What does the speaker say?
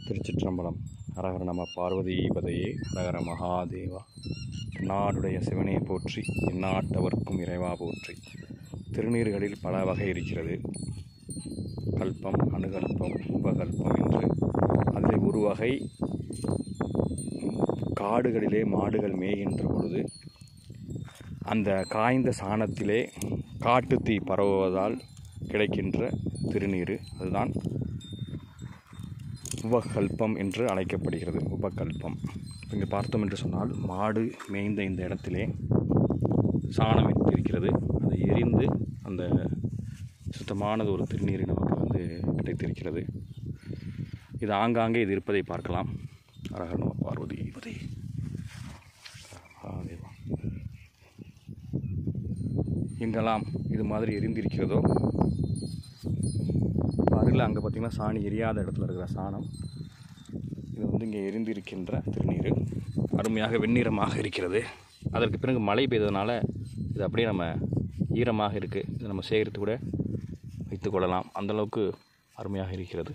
திருச்சிற்றம்பலம். ஹரஹர நம பார்வதிபதையே, ஹரஹர மகாதேவா. நாடுடைய சிவனே போற்றி, இந்நாட்டவர்க்கும் இறைவா போற்றி. திருநீர்களில் பல வகை இருக்கிறது. கல்பம், அணுகல்பம், உபகல்பம் என்று. அதில் ஒரு வகை காடுகளிலே மாடுகள் மேய்கின்ற பொழுது அந்த காய்ந்த சாணத்திலே காட்டுத்தீ பரவுவதால் கிடைக்கின்ற திருநீர், அதுதான் உபகல்பம் என்று அழைக்கப்படுகிறது. உபகல்பம். இங்கே பார்த்தோம் என்று சொன்னால், மாடு மேய்ந்த இந்த இடத்திலே சாணம் இருக்கிறது. அதை எரிந்து அந்த சுத்தமானது ஒரு திருநீர் நமக்கு கிடைத்திருக்கிறது. இது ஆங்காங்கே இது இருப்பதை பார்க்கலாம். ஹரஹர நம பார்வதிபதையே. எங்கெல்லாம் இது மாதிரி எரிந்திருக்கிறதோ, அருகில் அங்கே பார்த்திங்கன்னா சாணி எரியாத இடத்துல இருக்கிற சாணம், இது இங்கே எரிந்திருக்கின்ற திருநீர் அருமையாக வெண்ணிறமாக இருக்கிறது. அதற்கு பிறகு மழை பெய்ததுனால இது அப்படியே நம்ம ஈரமாக இருக்குது. இதை நம்ம சேகரித்து கூட வைத்து கொள்ளலாம். அந்தளவுக்கு அருமையாக இருக்கிறது.